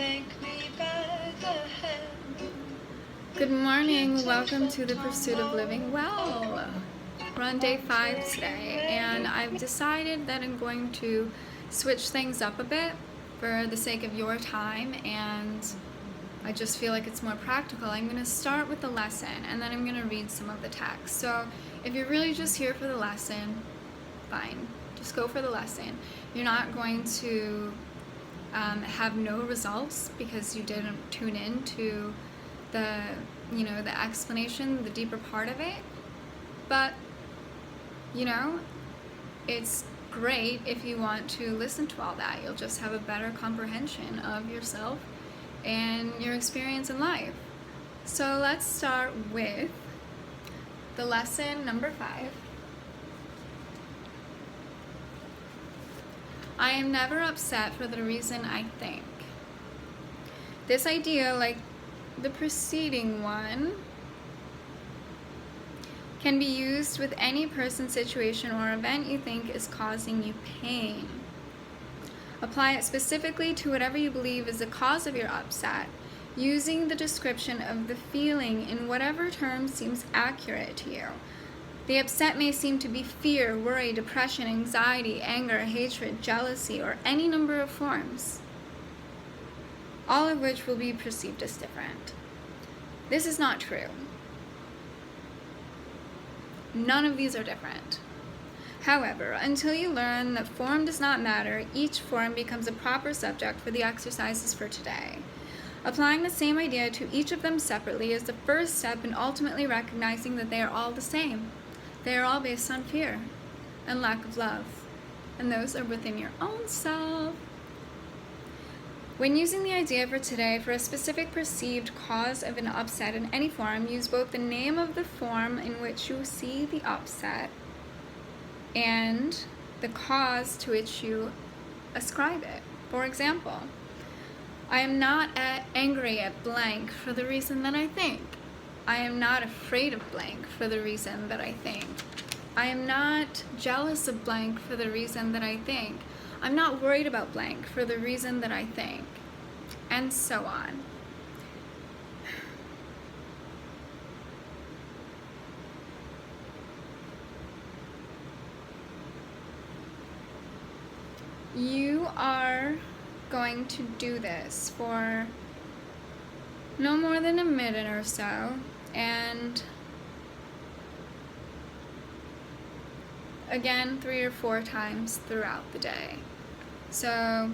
take me by the hand. Good morning, welcome to the Pursuit of Living Well. We're on day 5 today, and I've decided that I'm going to switch things up a bit for the sake of your time, and I just feel like it's more practical. I'm going to start with the lesson, and then I'm going to read some of the text. So if you're really just here for the lesson, fine, just go for the lesson. You're not going to have no results because you didn't tune in to the explanation, the deeper part of it. But it's great if you want to listen to all that. You'll just have a better comprehension of yourself and your experience in life. So let's start with the lesson number 5. I am never upset for the reason I think. This idea, like the preceding one, can be used with any person, situation, or event you think is causing you pain. Apply it specifically to whatever you believe is the cause of your upset, using the description of the feeling in whatever term seems accurate to you. The upset may seem to be fear, worry, depression, anxiety, anger, hatred, jealousy, or any number of forms, all of which will be perceived as different. This is not true. None of these are different. However, until you learn that form does not matter, each form becomes a proper subject for the exercises for today. Applying the same idea to each of them separately is the first step in ultimately recognizing that they are all the same. They are all based on fear and lack of love, and those are within your own self. When using the idea for today for a specific perceived cause of an upset in any form, use both the name of the form in which you see the upset and the cause to which you ascribe it. For example, I am not angry at blank for the reason that I think. I am not afraid of blank for the reason that I think. I am not jealous of blank for the reason that I think. I'm not worried about blank for the reason that I think. And so on. You are going to do this for no more than a minute or so, and again 3 or 4 times throughout the day. So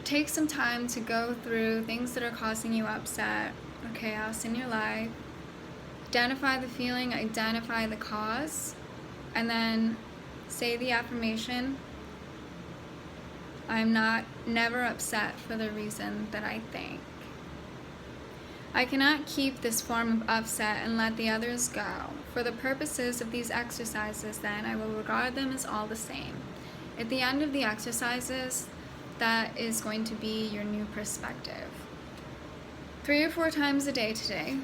take some time to go through things that are causing you upset or chaos in your life. Identify the feeling, identify the cause, and then say the affirmation, I'm never upset for the reason that I think. I cannot keep this form of upset and let the others go. For the purposes of these exercises, then, I will regard them as all the same. At the end of the exercises, that is going to be your new perspective. 3 or 4 times a day today,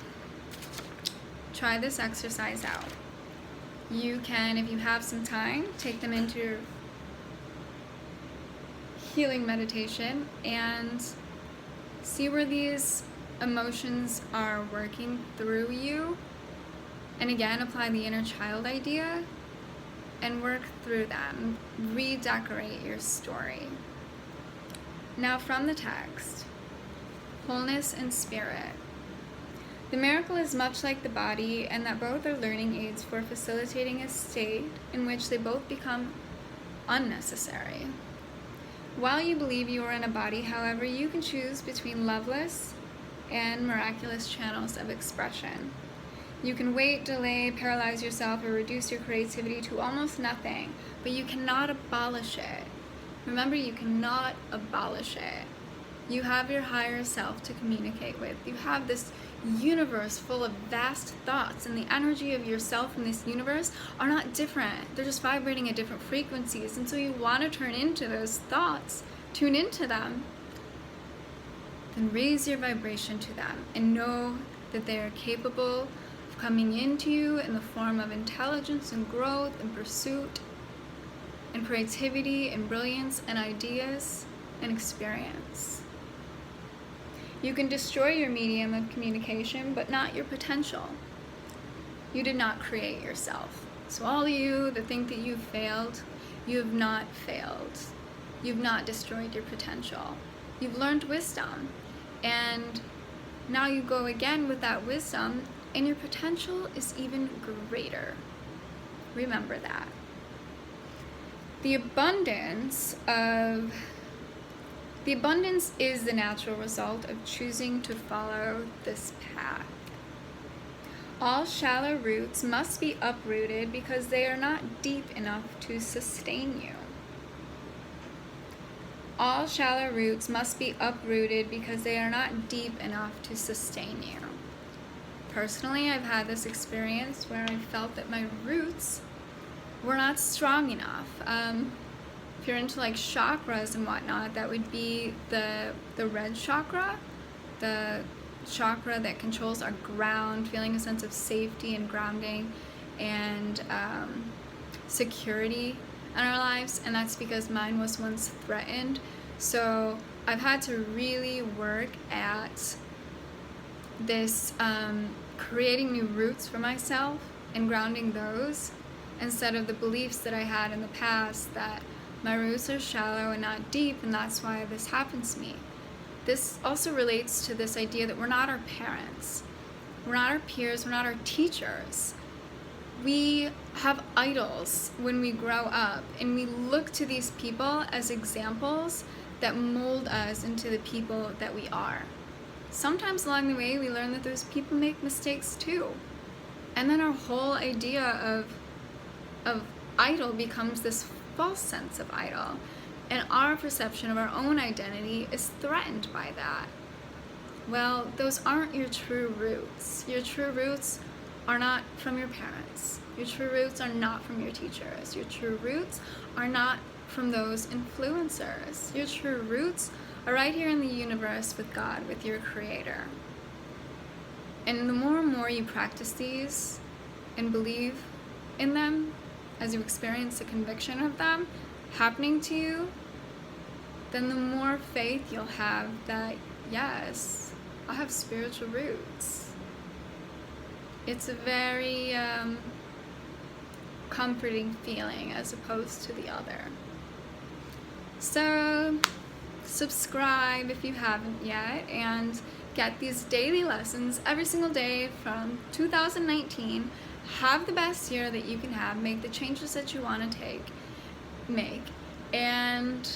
try this exercise out. You can, if you have some time, take them into your healing meditation and see where these emotions are working through you. And again, apply the inner child idea and work through them. Redecorate your story. Now from the text, wholeness and spirit. The miracle is much like the body, and that both are learning aids for facilitating a state in which they both become unnecessary. While you believe you are in a body, however, you can choose between loveless and miraculous channels of expression. You can wait, delay, paralyze yourself, or reduce your creativity to almost nothing, but you cannot abolish it. Remember, you cannot abolish it. You have your higher self to communicate with. You have this universe full of vast thoughts, and the energy of yourself in this universe are not different. They're just vibrating at different frequencies, and so you want to turn into those thoughts, tune into them, then raise your vibration to them and know that they are capable of coming into you in the form of intelligence and growth and pursuit and creativity and brilliance and ideas and experience. You can destroy your medium of communication, but not your potential. You did not create yourself. So all you that think that you've failed, you have not failed. You've not destroyed your potential. You've learned wisdom, and now you go again with that wisdom, and your potential is even greater. Remember that. The abundance is the natural result of choosing to follow this path. All shallow roots must be uprooted because they are not deep enough to sustain you. All shallow roots must be uprooted because they are not deep enough to sustain you. Personally, I've had this experience where I felt that my roots were not strong enough. If you're into like chakras and whatnot, that would be the red chakra, the chakra that controls our ground, feeling a sense of safety and grounding and security in our lives, and that's because mine was once threatened. So I've had to really work at this, creating new roots for myself and grounding those instead of the beliefs that I had in the past that my roots are shallow and not deep, and that's why this happens to me. This also relates to this idea that we're not our parents, we're not our peers, we're not our teachers. We have idols when we grow up, and we look to these people as examples that mold us into the people that we are. Sometimes along the way, we learn that those people make mistakes too. And then our whole idea of idol becomes this false sense of idol. And our perception of our own identity is threatened by that. Well, those aren't your true roots. Your true roots are not from your parents. Your true roots are not from your teachers. Your true roots are not from those influencers. Your true roots are right here in the universe with God, with your Creator. And the more and more you practice these and believe in them, as you experience the conviction of them happening to you, then the more faith you'll have that, yes, I have spiritual roots. It's a very comforting feeling as opposed to the other. So subscribe if you haven't yet, and get these daily lessons every single day from 2019. Have the best year that you can have. Make the changes that you want to make. And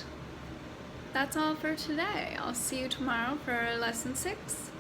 that's all for today. I'll see you tomorrow for lesson 6.